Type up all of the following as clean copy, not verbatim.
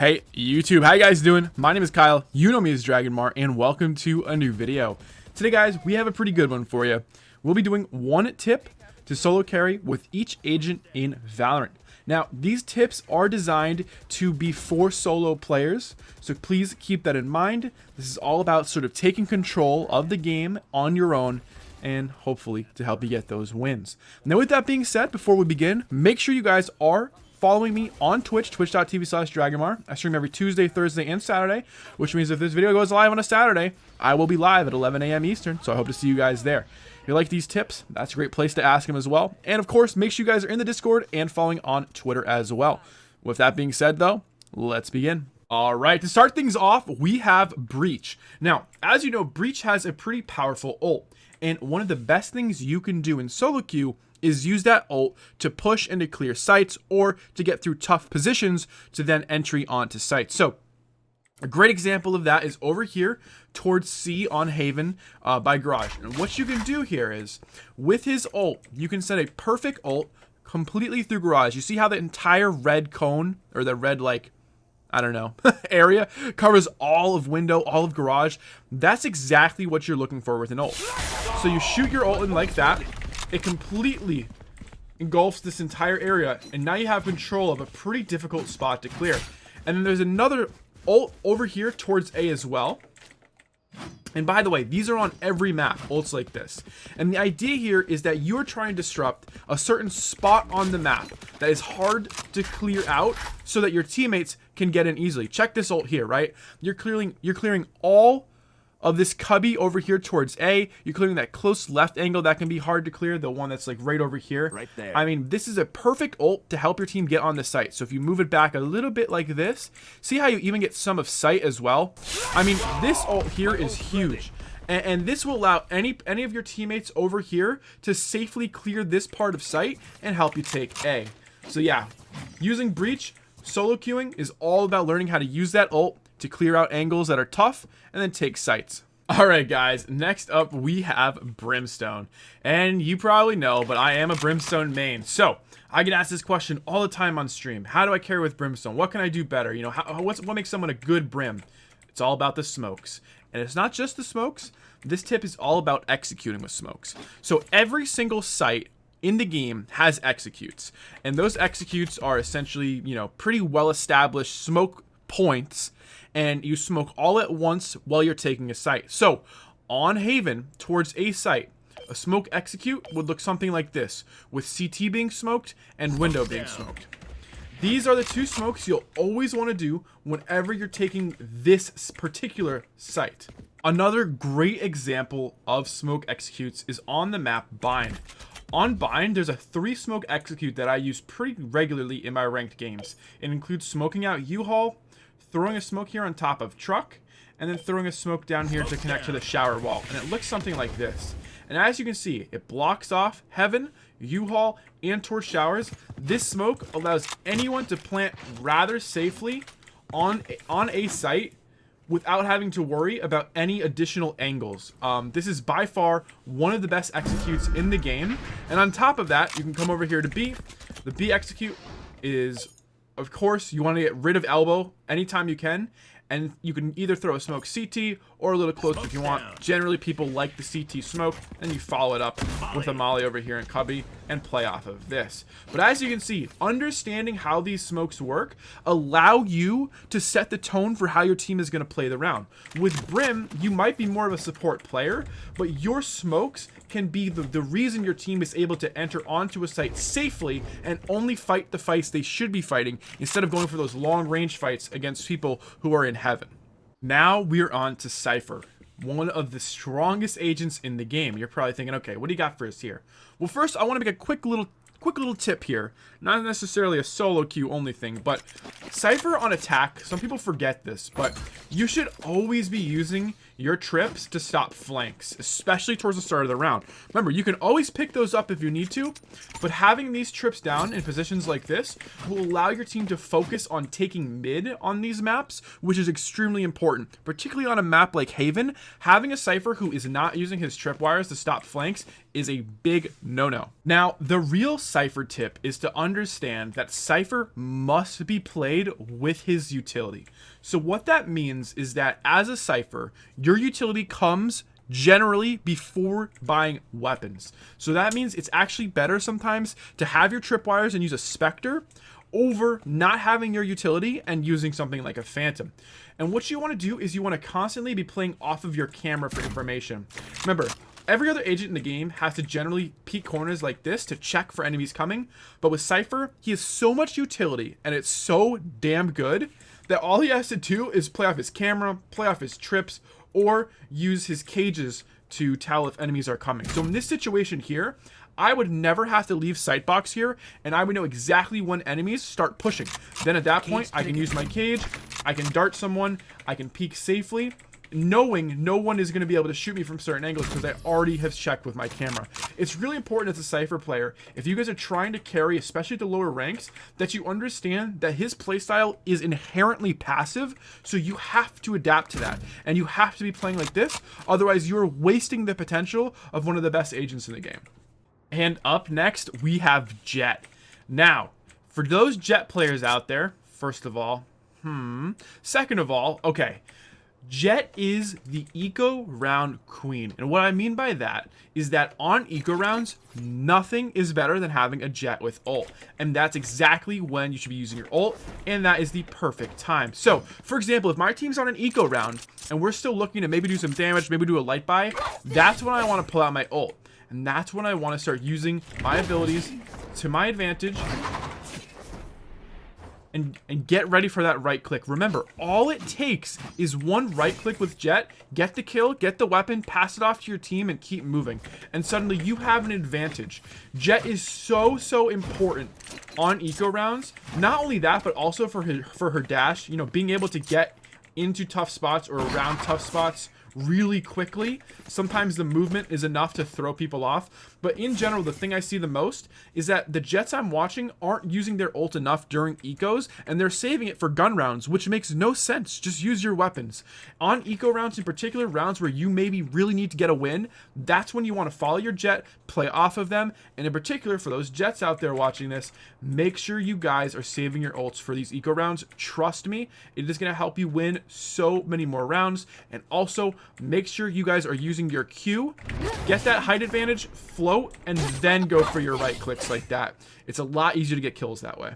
Hey YouTube, how you guys doing? My name is Kyle, you know me as Dragonmar, and welcome to a new video. Today guys, we have a pretty good one for you. We'll be doing one tip to solo carry with each agent in Valorant. Now, these tips are designed to be for solo players, so please keep that in mind. This is all about sort of taking control of the game on your own and hopefully to help you get those wins. Now, with that being said, before we begin, make sure you guys are following me on Twitch, twitch.tv/Dragonmar. I stream every Tuesday, Thursday, and Saturday, which means if this video goes live on a Saturday, I will be live at 11 a.m. Eastern, so I hope to see you guys there. If you like these tips, that's a great place to ask them as well. And of course, make sure you guys are in the Discord and following on Twitter as well. With that being said though, let's begin. All right, to start things off, we have Breach. Now, as you know, Breach has a pretty powerful ult, and one of the best things you can do in solo queue is use that ult to push into clear sites or to get through tough positions to then entry onto sites. So a great example of that is over here towards C on Haven by Garage. And what you can do here is with his ult, you can send a perfect ult completely through Garage. You see how the entire red cone or the red, like, I don't know, area covers all of window, all of Garage. That's exactly what you're looking for with an ult. So you shoot your ult in like that. It completely engulfs this entire area, and now you have control of a pretty difficult spot to clear. And then there's another ult over here towards A as well. And by the way, these are on every map, ults like this. And the idea here is that you're trying to disrupt a certain spot on the map that is hard to clear out so that your teammates can get in easily. Check this ult here, right? You're clearing all of this cubby over here towards A. You're clearing that close left angle that can be hard to clear, the one that's like right over here. Right there. I mean, this is a perfect ult to help your team get on the site. So if you move it back a little bit like this, see how you even get some of sight as well? I mean, this ult here is huge. And this will allow any of your teammates over here to safely clear this part of sight and help you take A. So yeah, using Breach, solo queuing is all about learning how to use that ult to clear out angles that are tough and then take sites. All right guys, next up we have Brimstone, and you probably know, but I am a Brimstone main, so I get asked this question all the time on stream. How do I carry with Brimstone? What can I do better? You know, what makes someone a good Brim? It's all about the smokes, and it's not just the smokes. This tip is all about executing with smokes. So every single site in the game has executes, and those executes are essentially, you know, pretty well established smoke points, and you smoke all at once while you're taking a site. So on Haven towards a site, a smoke execute would look something like this, with CT being smoked and window being smoked. These are the two smokes you'll always want to do whenever you're taking this particular site. Another great example of smoke executes is on the map Bind. On Bind, there's a 3 smoke execute that I use pretty regularly in my ranked games. It includes smoking out U-Haul, throwing a smoke here on top of truck, and then throwing a smoke down here to connect to the shower wall. And it looks something like this. And as you can see, it blocks off Heaven, U-Haul, and towards showers. This smoke allows anyone to plant rather safely on a site without having to worry about any additional angles. This is by far one of the best executes in the game. And on top of that, you can come over here to B. The B execute is, of course, you want to get rid of elbow anytime you can, and you can either throw a smoke CT or a little close if you want. Generally, people like the CT smoke, and you follow it up with a molly over here in cubby and play off of this. But as you can see, understanding how these smokes work allow you to set the tone for how your team is going to play the round. With Brim, you might be more of a support player, but your smokes can be the reason your team is able to enter onto a site safely and only fight the fights they should be fighting instead of going for those long range fights against people who are in Heaven. Now we're on to Cypher, one of the strongest agents in the game. You're probably thinking, okay, what do you got for us here? Well, first I want to make a quick little tip here. Not necessarily a solo queue only thing, but Cypher on attack, some people forget this, but you should always be using your trips to stop flanks, especially towards the start of the round. Remember, you can always pick those up if you need to, but having these trips down in positions like this will allow your team to focus on taking mid on these maps, which is extremely important, particularly on a map like Haven. Having a Cypher who is not using his tripwires to stop flanks is a big no-no. Now, the real Cypher tip is to understand that Cypher must be played with his utility. So what that means is that as a Cypher, your utility comes generally before buying weapons. So that means it's actually better sometimes to have your tripwires and use a Spectre over not having your utility and using something like a Phantom. And what you want to do is you want to constantly be playing off of your camera for information. Remember, every other agent in the game has to generally peek corners like this to check for enemies coming, but with Cypher, he has so much utility and it's so damn good that all he has to do is play off his camera, play off his trips, or use his cages to tell if enemies are coming. So in this situation here, I would never have to leave sight box here, and I would know exactly when enemies start pushing. Then at that point, I can use my cage, I can dart someone, I can peek safely, knowing no one is going to be able to shoot me from certain angles because I already have checked with my camera. It's really important as a Cypher player, if you guys are trying to carry, especially the lower ranks, that you understand that his playstyle is inherently passive, so you have to adapt to that. And you have to be playing like this, otherwise you're wasting the potential of one of the best agents in the game. And up next, we have Jett. Now, for those Jett players out there, first of all, second of all, okay, Jett is the eco round queen. And what I mean by that is that on eco rounds, nothing is better than having a Jett with ult. And that's exactly when you should be using your ult, and that is the perfect time. So, for example, if my team's on an eco round, and we're still looking to maybe do some damage, maybe do a light buy, that's when I want to pull out my ult. And that's when I want to start using my abilities to my advantage and get ready for that right click. Remember, all it takes is one right click with Jett, get the kill, get the weapon, pass it off to your team, and keep moving. And suddenly you have an advantage. Jett is so important on eco rounds. Not only that, but also for her dash, you know, being able to get into tough spots or around tough spots really quickly. Sometimes the movement is enough to throw people off, but in general, the thing I see the most is that the Jetts I'm watching aren't using their ult enough during ecos, and they're saving it for gun rounds, which makes no sense. Just use your weapons. On eco rounds, in particular, rounds where you maybe really need to get a win, that's when you want to follow your Jett, play off of them, and in particular, for those Jetts out there watching this, make sure you guys are saving your ults for these eco rounds. Trust me, it is going to help you win so many more rounds, and also make sure you guys are using your Q, get that height advantage, float, and then go for your right clicks like that. It's a lot easier to get kills that way.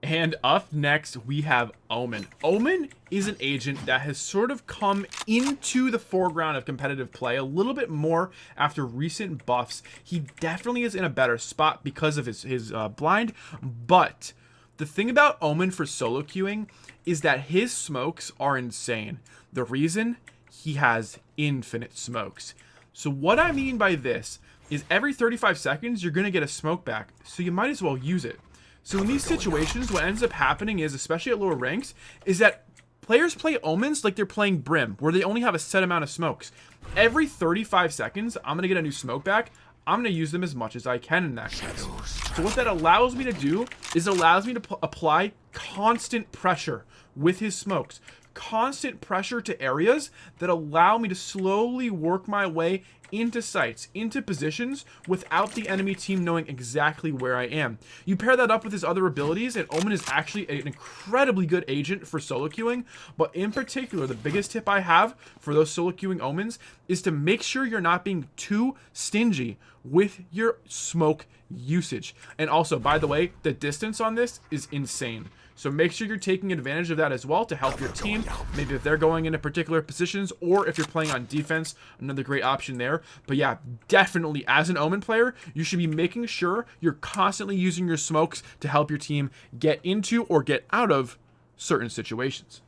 And up next, we have Omen. Omen is an agent that has sort of come into the foreground of competitive play a little bit more after recent buffs. He definitely is in a better spot because of his blind, but the thing about Omen for solo queuing is that his smokes are insane. The reason? He has infinite smokes. So what I mean by this is every 35 seconds, you're going to get a smoke back, so you might as well use it. So in these situations, what ends up happening is, especially at lower ranks, is that players play Omens like they're playing Brim, where they only have a set amount of smokes. Every 35 seconds, I'm going to get a new smoke back. I'm going to use them as much as I can in that case. So what that allows me to do is it allows me to apply constant pressure with his smokes. Constant pressure to areas that allow me to slowly work my way into sites, into positions, without the enemy team knowing exactly where I am. You pair that up with his other abilities, and Omen is actually an incredibly good agent for solo queuing, but in particular, the biggest tip I have for those solo queuing Omens is to make sure you're not being too stingy with your smoke usage. And also, by the way, the distance on this is insane. So make sure you're taking advantage of that as well to help your team. Maybe if they're going into particular positions, or if you're playing on defense, another great option there. But yeah, definitely as an Omen player, you should be making sure you're constantly using your smokes to help your team get into or get out of certain situations.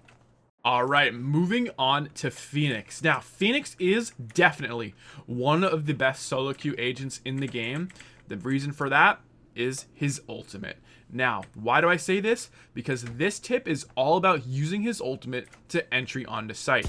All right, moving on to Phoenix. Now, Phoenix is definitely one of the best solo queue agents in the game. The reason for that is his ultimate. Now, why do I say this? Because this tip is all about using his ultimate to entry onto site.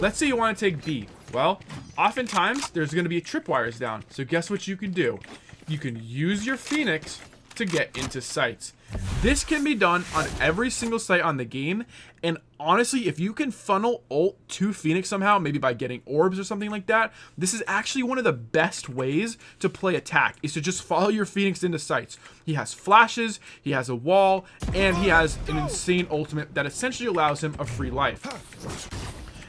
Let's say you want to take B. Well, oftentimes there's going to be tripwires down. So guess what you can do? You can use your Phoenix to get into sites. This can be done on every single site on the game, and honestly, if you can funnel ult to Phoenix somehow, maybe by getting orbs or something like that, this is actually one of the best ways to play attack, is to just follow your Phoenix into sites. He has flashes, he has a wall, and he has an insane ultimate that essentially allows him a free life.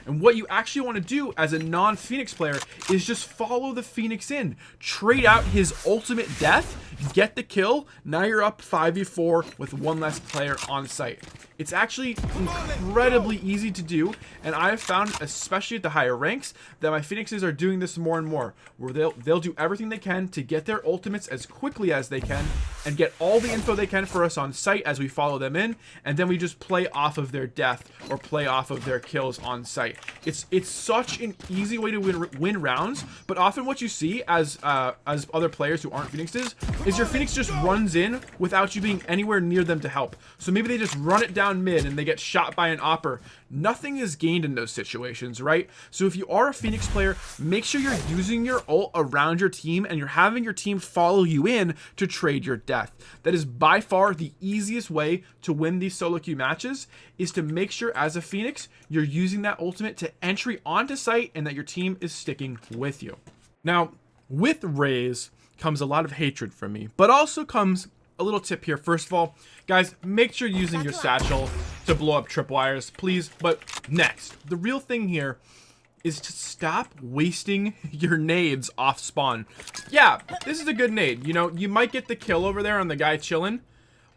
And what you actually want to do as a non-Phoenix player is just follow the Phoenix in. Trade out his ultimate death, get the kill, now you're up 5v4 with one less player on site. It's actually incredibly easy to do, and I have found, especially at the higher ranks, that my Phoenixes are doing this more and more, where they'll do everything they can to get their ultimates as quickly as they can, and get all the info they can for us on site as we follow them in, and then we just play off of their death, or play off of their kills on site. It's such an easy way to win rounds, but often what you see as other players who aren't Phoenixes, is your Phoenix just runs in without you being anywhere near them to help. So maybe they just run it down mid and they get shot by an opper. Nothing is gained in those situations, right? So if you are a Phoenix player, make sure you're using your ult around your team and you're having your team follow you in to trade your death. That is by far the easiest way to win these solo queue matches, is to make sure as a Phoenix you're using that ultimate to entry onto site and that your team is sticking with you. Now, with Raze comes a lot of hatred from me, but also comes a little tip here. First of all, guys, make sure you're using your satchel to blow up tripwires, please. But next, the real thing here is to stop wasting your nades off spawn. Yeah, this is a good nade. You know, you might get the kill over there on the guy chilling,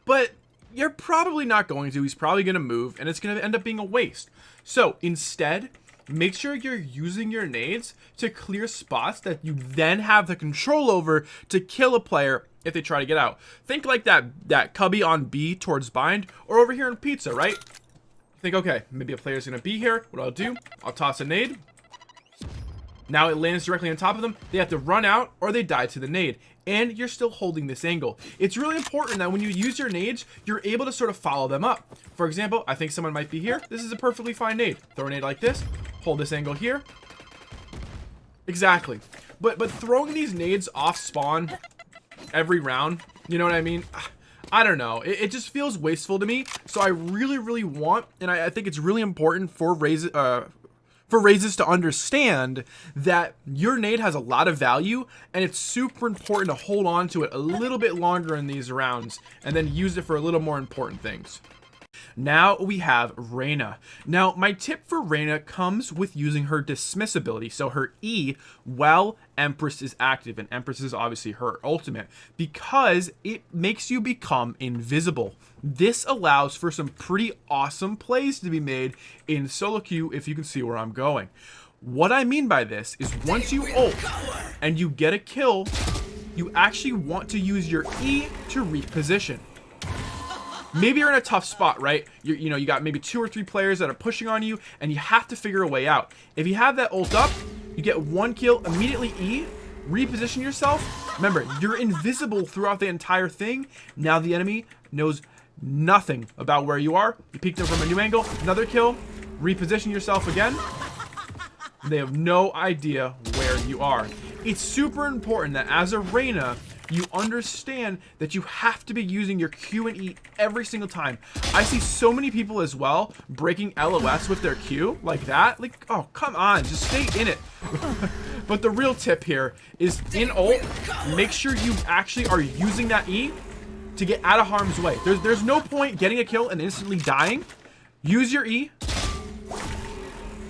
but you're probably not going to. He's probably going to move, and it's going to end up being a waste. So instead, make sure you're using your nades to clear spots that you then have the control over to kill a player if they try to get out. Think like that cubby on B towards bind, or over here in pizza, right? Think, okay, maybe a player's gonna be here. What I'll do, I'll toss a nade. Now it lands directly on top of them. They have to run out or they die to the nade. And you're still holding this angle. It's really important that when you use your nades, you're able to sort of follow them up. For example, I think someone might be here. This is a perfectly fine nade. Throw a nade like this, hold this angle here. Exactly. But throwing these nades off spawn every round, you know what I mean? I don't know. It just feels wasteful to me. So I really want, and I think it's really important for Razes to understand that your nade has a lot of value, and it's super important to hold on to it a little bit longer in these rounds and then use it for a little more important things. Now we have Reyna. Now my tip for Reyna comes with using her dismiss ability, so her E while Empress is active, and Empress is obviously her ultimate, because it makes you become invisible. This allows for some pretty awesome plays to be made in solo queue, if you can see where I'm going. What I mean by this is once you ult and you get a kill, you actually want to use your E to reposition. Maybe you're in a tough spot, right? You got maybe 2 or 3 players that are pushing on you, and you have to figure a way out. If you have that ult up, you get 1 kill, immediately E, reposition yourself. Remember, you're invisible throughout the entire thing. Now the enemy knows nothing about where you are. You peek them from a new angle, another kill, reposition yourself again. They have no idea where you are. It's super important that as a Reyna, you understand that you have to be using your Q and E every single time. I see so many people as well breaking LOS with their Q like that. Like, oh, come on, just stay in it. But the real tip here is in ult, make sure you actually are using that E to get out of harm's way. There's no point getting a kill and instantly dying. Use your E.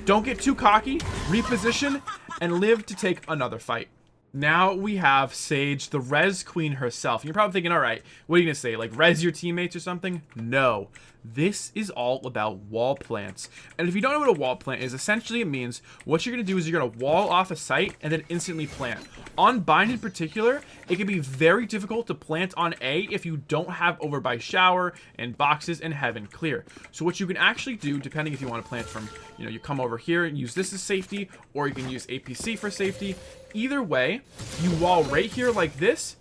Don't get too cocky, reposition, and live to take another fight. Now we have Sage, the res queen herself. You're probably thinking, all right, what are you gonna say? Like res your teammates or something? No. This is all about wall plants. And if you don't know what a wall plant is, essentially it means what you're gonna do is you're gonna wall off a site and then instantly plant. On bind in particular, it can be very difficult to plant on A if you don't have over by shower and boxes and heaven clear. So what you can actually do, depending if you want to plant from, you come over here and use this as safety, or you can use APC for safety. Either way, you wall right here like this,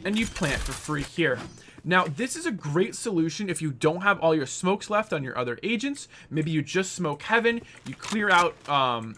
and you plant for free here. Now, this is a great solution if you don't have all your smokes left on your other agents. Maybe you just smoke Heaven, you clear out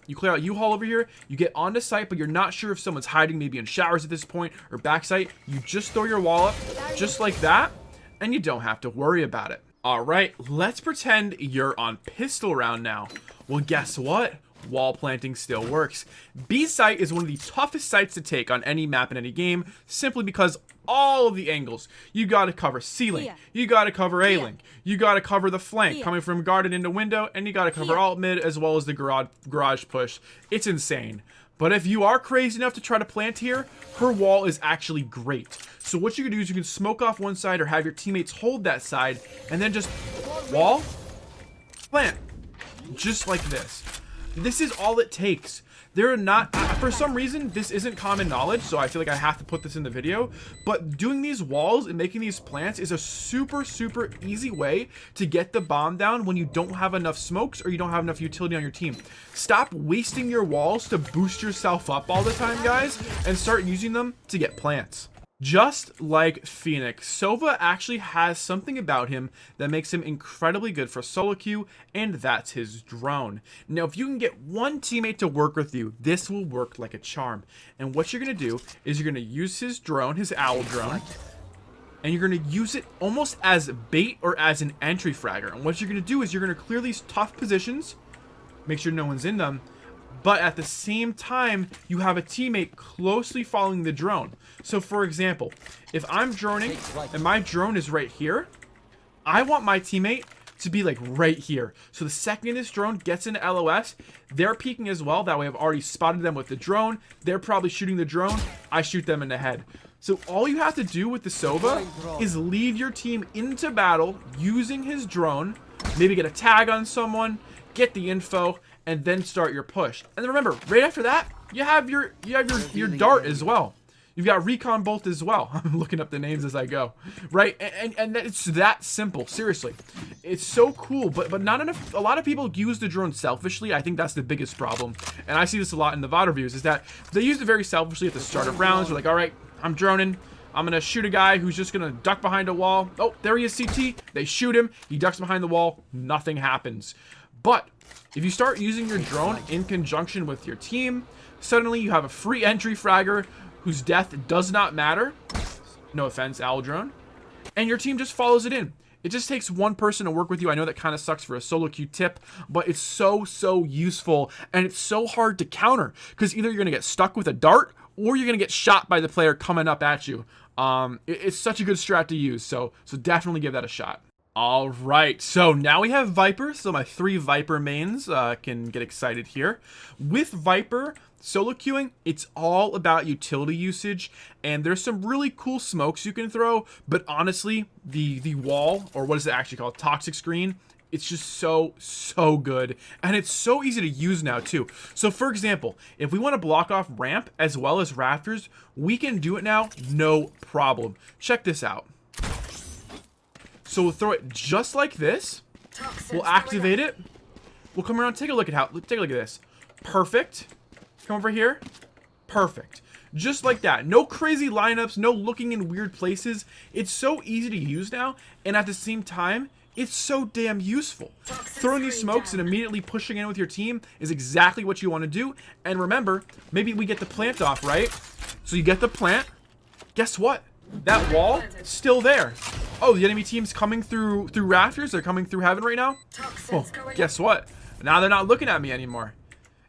U-Haul over here, you get onto site, but you're not sure if someone's hiding maybe in showers at this point or backside. You just throw your wall up just like that, and you don't have to worry about it. All right, let's pretend you're on pistol round now. Well, guess what? Wall planting still works. B site is one of the toughest sites to take on any map in any game, simply because all of the angles. You got to cover C-Link, you got to cover A-Link, you got to cover the flank coming from garden into window, and you got to cover alt mid as well as the garage push. It's insane. But if you are crazy enough to try to plant here, her wall is actually great. So what you can do is you can smoke off one side or have your teammates hold that side and then just wall, plant, just like this. This is all it takes. There are not, for some reason, this isn't common knowledge, so I feel like I have to put this in the video, but doing these walls and making these plants is a super, super easy way to get the bomb down when you don't have enough smokes or you don't have enough utility on your team. Stop wasting your walls to boost yourself up all the time, guys, and start using them to get plants. Just like Phoenix, Sova actually has something about him that makes him incredibly good for solo queue, and that's his drone. Now, if you can get one teammate to work with you, this will work like a charm. And what you're going to do is you're going to use his drone, his owl drone, and you're going to use it almost as bait or as an entry fragger. And what you're going to do is you're going to clear these tough positions, make sure no one's in them, but at the same time, you have a teammate closely following the drone. So for example, if I'm droning and my drone is right here, I want my teammate to be like right here. So the second this drone gets into LOS, they're peeking as well. That way I've already spotted them with the drone. They're probably shooting the drone. I shoot them in the head. So all you have to do with the Sova is lead your team into battle using his drone, maybe get a tag on someone, get the info, and then start your push. And then remember, right after that, you have your dart as well. You've got recon bolt as well. I'm looking up the names as I go, right? And it's that simple. Seriously, it's so cool. But not enough. A lot of people use the drone selfishly. I think that's the biggest problem. And I see this a lot in the VOD reviews. Is that they use it very selfishly at the start of rounds. They're like, all right, I'm droning. I'm gonna shoot a guy who's just gonna duck behind a wall. Oh, there he is, CT. They shoot him. He ducks behind the wall. Nothing happens. But if you start using your drone in conjunction with your team, suddenly you have a free entry fragger whose death does not matter. No offense, owl drone. And your team just follows it in. It just takes one person to work with you. I know that kind of sucks for a solo queue tip, but it's so useful, and it's so hard to counter because either you're gonna get stuck with a dart or you're gonna get shot by the player coming up at you. It's such a good strat to use, so definitely give that a shot. All right, so now we have Viper, so my 3 Viper mains can get excited here. With Viper, solo queuing, it's all about utility usage, and there's some really cool smokes you can throw, but honestly, the wall, or what is it actually called, toxic screen, it's just so good, and it's so easy to use now too. So for example, if we want to block off ramp as well as rafters, we can do it now, no problem. Check this out. So we'll throw it just like this. We'll activate it. We'll come around, take a look at this. Perfect. Come over here. Perfect. Just like that. No crazy lineups, no looking in weird places. It's so easy to use now, and at the same time, it's so damn useful. Throwing these smokes and immediately pushing in with your team is exactly what you want to do. And remember, maybe we get the plant off, right? So you get the plant. Guess what? That wall, still there. Oh, the enemy team's coming through rafters. They're coming through heaven right now. Well, guess what? Now they're not looking at me anymore.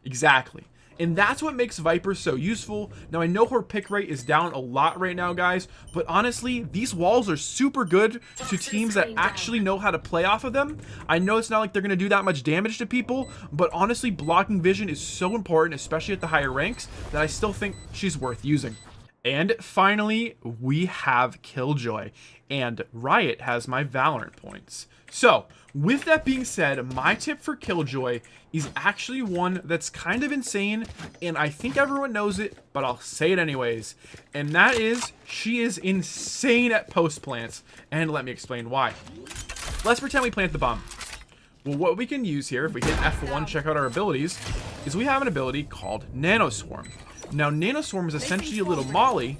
Exactly. And that's what makes Viper so useful. Now, I know her pick rate is down a lot right now, guys, but honestly, these walls are super good to teams that actually know how to play off of them. I know it's not like they're going to do that much damage to people, but honestly, blocking vision is so important, especially at the higher ranks, that I still think she's worth using. And finally, we have Killjoy, and Riot has my Valorant points. So, with that being said, my tip for Killjoy is actually one that's kind of insane, and I think everyone knows it, but I'll say it anyways. And that is, she is insane at post plants, and let me explain why. Let's pretend we plant the bomb. Well, what we can use here, if we hit F1, check out our abilities, is we have an ability called Nanoswarm. Now, Nanoswarm is essentially a little molly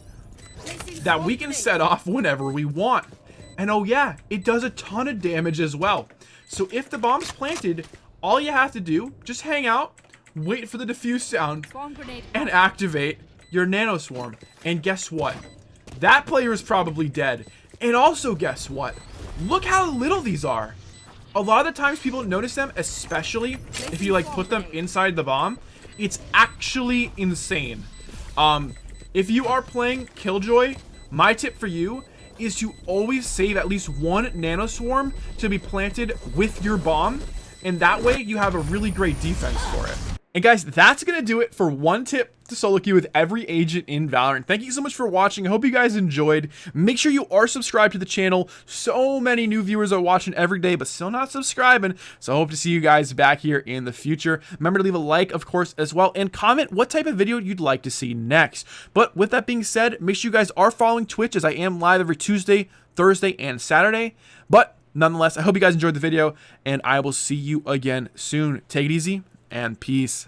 that we can set off whenever we want. And oh yeah, it does a ton of damage as well. So if the bomb's planted, all you have to do, just hang out, wait for the defuse sound, and activate your nano swarm. And guess what? That player is probably dead. And also guess what? Look how little these are. A lot of the times people notice them, especially if you like put them inside the bomb. It's actually insane. If you are playing Killjoy, my tip for you is to always save at least one nano swarm to be planted with your bomb, and that way you have a really great defense for it. And guys, that's gonna do it for one tip to solo queue with every agent in Valorant. Thank you so much for watching. I hope you guys enjoyed. Make sure you are subscribed to the channel. So many new viewers are watching every day, but still not subscribing. So I hope to see you guys back here in the future. Remember to leave a like, of course, as well, and comment what type of video you'd like to see next. But with that being said, make sure you guys are following Twitch, as I am live every Tuesday, Thursday, and Saturday. But nonetheless, I hope you guys enjoyed the video, and I will see you again soon. Take it easy, and peace.